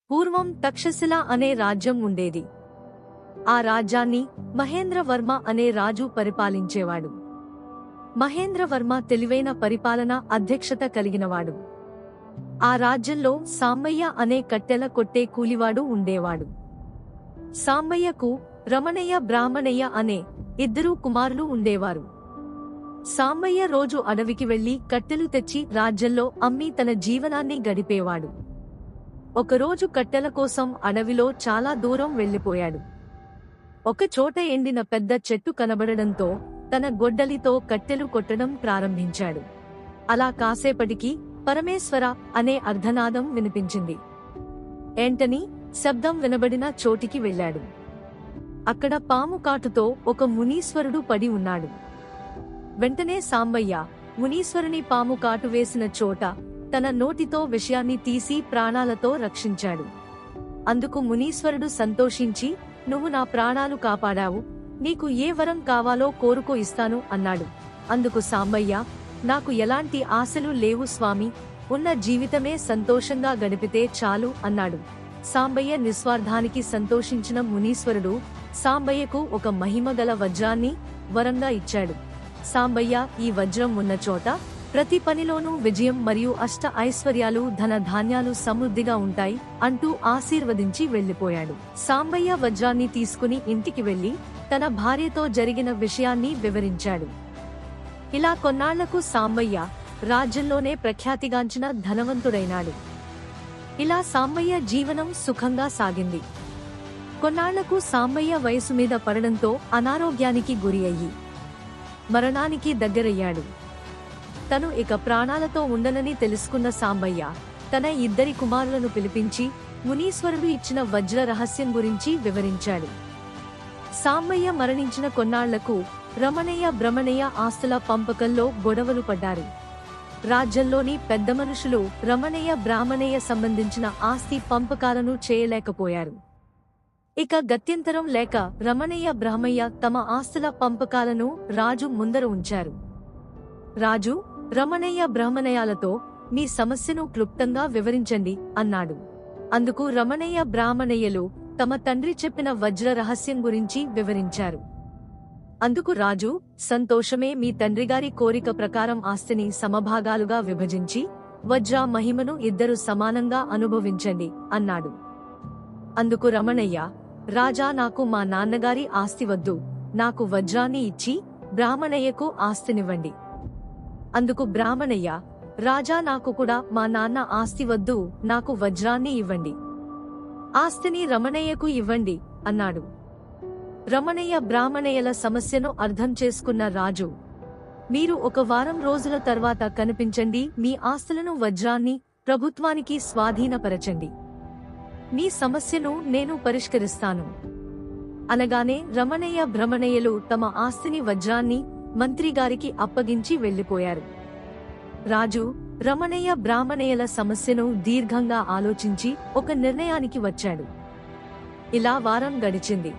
పూర్వం తక్షశిల అనే రాజ్యం ఉండేది. ఆ రాజ్యాన్ని మహేంద్రవర్మ అనే రాజు పరిపాలించేవాడు. మహేంద్రవర్మ తెలివైన పరిపాలన అధ్యక్షత కలిగినవాడు. ఆ రాజ్యంలో సాంబయ్య అనే కట్టెల కొట్టే కూలివాడు ఉండేవాడు. సాంబయ్యకు రమణయ్య బ్రాహ్మణయ్య అనే ఇద్దరు కుమారులు ఉండేవారు. సాంబయ్య రోజు అడవికి వెళ్లి కట్టెలు తెచ్చి రాజ్యంలో అమ్మి తన జీవనాన్ని గడిపేవాడు. ఒకరోజు కట్టెల కోసం అడవిలో చాలా దూరం వెళ్లిపోయాడు. ఒకచోట ఎండిన పెద్ద చెట్టు కనబడడంతో తన గొడ్డలితో కట్టెలు కొట్టడం ప్రారంభించాడు. అలా కాసేపటికి పరమేశ్వర అనే అర్ధనాదం వినిపించింది. ఏంటని శబ్దం వినబడిన చోటికి వెళ్లాడు. అక్కడ పాము కాటుతో ఒక మునీశ్వరుడు పడి ఉన్నాడు. వెంటనే సాంబయ్య మునీశ్వరుని పాము కాటు వేసిన చోట తన నోటితో విషయాన్ని తీసి ప్రాణాలతో రక్షించాడు. అందుకు మునీశ్వరుడు సంతోషించి, నువ్వు నా ప్రాణాలు కాపాడావు, నీకు ఏ వరం కావాలో కోరుకో ఇస్తాను అన్నాడు. అందుకు సాంబయ్య, నాకు ఎలాంటి ఆశలు లేవు స్వామి, ఉన్న జీవితమే సంతోషంగా గడిపితే చాలు అన్నాడు. సాంబయ్య నిస్వార్థానికి సంతోషించిన మునీశ్వరుడు సాంబయ్యకు ఒక మహిమగల వజ్రాన్ని వరంగా ఇచ్చాడు. సాంబయ్య, ఈ వజ్రం ఉన్న చోట ప్రతి పనిలోనూ విజయం మరియు అష్ట ఐశ్వర్యాలు ధన ధాన్యాలు సమృద్ధిగా ఉంటాయి అంటూ ఆశీర్వదించి వెళ్లిపోయాడు. సాంబయ్య వజ్రాన్ని తీసుకుని ఇంటికి వెళ్లి తన భార్యతో జరిగిన విషయాన్ని వివరించాడు. ఇలా కొన్నాళ్లకు సాంబయ్య రాజ్యంలోనే ప్రఖ్యాతిగాంచిన ధనవంతుడైనాడు. ఇలా సాంబయ్య జీవనం సుఖంగా సాగింది. కొన్నాళ్లకు సాంబయ్య వయసు మీద పడడంతో అనారోగ్యానికి గురి అయ్యి మరణానికి దగ్గరయ్యాడు. తను ఇక ప్రాణాలతో ఉండనని తెలుసుకున్న సాంబయ్య తన ఇద్దరి కుమారులను పిలిపించి మునీశ్వరుడు ఇచ్చిన వజ్ర రహస్యం గురించి వివరించాడు. సాంబయ్య మరణించిన కొన్నాళ్లకు రమణయ్య బ్రహ్మణయ్య ఆస్తుల పంపకంలో గొడవలు పడ్డారు. రాజ్యంలోని పెద్ద మనుషులు రమణయ్య బ్రాహ్మణయ్య సంబంధించిన ఆస్తి పంపకాలను చేయలేకపోయారు. ఇక గత్యంతరం లేక రమణయ్య బ్రహ్మయ్య తమ ఆస్తుల పంపకాలను రాజు ముందర ఉంచారు. రాజు రమణయ్య బ్రాహ్మణయ్యలతో మీ సమస్యను క్లుప్తంగా వివరించండి అన్నాడు. అందుకు రమణయ్య బ్రాహ్మణయ్యలు తమ తండ్రి చెప్పిన వజ్ర రహస్యం గురించి వివరించారు. అందుకు రాజు, సంతోషమే, మీ తండ్రిగారి కోరిక ప్రకారం ఆస్తిని సమభాగాలుగా విభజించి వజ్ర మహిమను ఇద్దరు సమానంగా అనుభవించండి అన్నాడు. అందుకు రమణయ్య, రాజా, నాకు మా నాన్నగారి ఆస్తి వద్దు, నాకు వజ్రాన్ని ఇచ్చి బ్రాహ్మణయ్యకు ఆస్తినివ్వండి. అందుకు బ్రాహ్మణయ్య, రాజా, నాకు కూడా మా నాన్న ఆస్తి వద్దు, నాకు వజ్రాన్ని ఇవ్వండి, ఆస్తిని రమణయ్యకు ఇవ్వండి అన్నాడు. రమణయ్య బ్రాహ్మణయ్యల సమస్యను అర్థం చేసుకున్న రాజు, మీరు ఒక వారం రోజుల తర్వాత కనిపించండి, మీ ఆస్తులను వజ్రాన్ని ప్రభుత్వానికి స్వాధీనపరచండి, మీ సమస్యను నేను పరిష్కరిస్తాను అనగానే రమణయ్య బ్రహ్మణయ్యలు తమ ఆస్తిని వజ్రాన్ని మంత్రిగారికి అప్పగించి వెళ్లిపోయారు. రాజు రమణయ్య బ్రాహ్మణయ్యల సమస్యను దీర్ఘంగా ఆలోచించి ఒక నిర్ణయానికి వచ్చాడు. ఇలా వారం గడిచింది.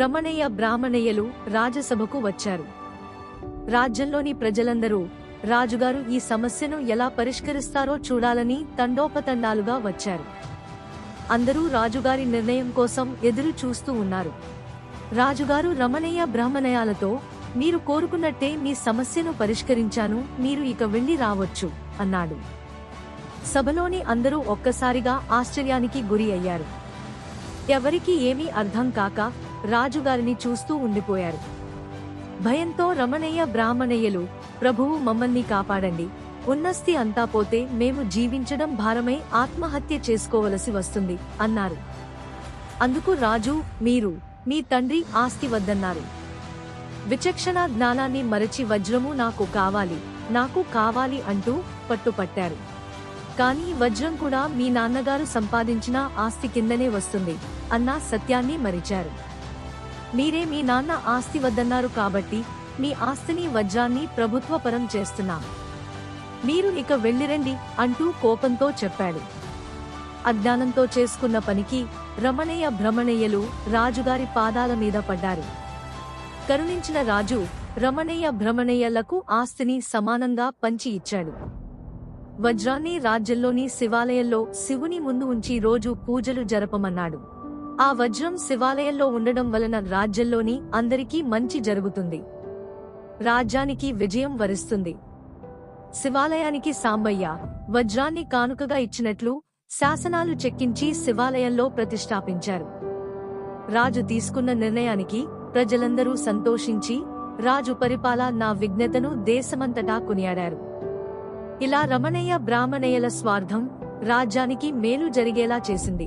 రమణయ్య బ్రాహ్మణయ్యలు రాజసభకు వచ్చారు. రాజ్యంలోని ప్రజలందరూ రాజుగారు ఈ సమస్యను ఎలా పరిష్కరిస్తారో చూడాలని తండోపతండాలుగా వచ్చారు. అందరూ రాజుగారి నిర్ణయం కోసం ఎదురు చూస్తూ ఉన్నారు. రాజుగారు రమణయ్య బ్రాహ్మణయ్యలతో, మీరు కోరుకున్నట్టే మీ సమస్యను పరిష్కరించాను, మీరు ఇక వెళ్లి రావచ్చు అన్నాడు. సభలోని అందరూ ఒక్కసారిగా ఆశ్చర్యానికి గురి అయ్యారు. ఎవరికీ ఏమీ అర్థం కాక రాజుగారిని చూస్తూ ఉండిపోయారు. భయంతో రమణయ్య బ్రాహ్మణయ్యలు, ప్రభువు, మమ్మల్ని కాపాడండి, ఉన్నస్తి అంతా పోతే మేము జీవించడం భారమై ఆత్మహత్య చేసుకోవలసి వస్తుంది అన్నారు. అందుకు రాజు, మీరు మీ తండ్రి ఆస్తి వద్దన్నారు. విచక్షణ జ్ఞానాన్ని మరచి వజ్రము నాకు కావాలి, నాకు కావాలి అంటూ పట్టుపట్టారు. కానీ వజ్రం కూడా మీ నాన్నగారు సంపాదించిన ఆస్తి కిందనే వస్తుంది అన్న సత్యాన్ని మరిచారు. మీరే మీ నాన్న ఆస్తి వద్దన్నారు కాబట్టి మీ ఆస్తిని వజ్రాన్ని ప్రభుత్వపరం చేస్తున్నాం, మీరు ఇక వెళ్ళిరండి అంటూ కోపంతో చెప్పాడు. అజ్ఞానంతో చేసుకున్న పనికి రమణయ్య బ్రహ్మణయ్యలు రాజుగారి పాదాల మీద పడ్డారు. కరుణించిన రాజు రమణయ్య బ్రహ్మణయ్యలకు ఆస్తిని సమానంగా పంచి ఇచ్చాడు. వజ్రాన్ని రాజ్యంలోని శివాలయంలో శివుని ముందు ఉంచి రోజు పూజలు జరపమన్నాడు. ఆ వజ్రం శివాలయంలో ఉండడం వలన రాజ్యంలోని అందరికీ మంచి జరుగుతుంది, రాజ్యానికి విజయం వరిస్తుంది. శివాలయానికి సాంబయ్య వజ్రాన్ని కానుకగా ఇచ్చినట్లు శాసనాలు చెక్కించి శివాలయంలో ప్రతిష్ఠాపించారు. రాజు తీసుకున్న నిర్ణయానికి ప్రజలందరూ సంతోషించి రాజు పరిపాలనా విజ్ఞతను దేశమంతటా కొనియాడారు. ఇలా రమణయ్య బ్రాహ్మణయ్యల స్వార్థం రాజ్యానికి మేలు జరిగేలా చేసింది.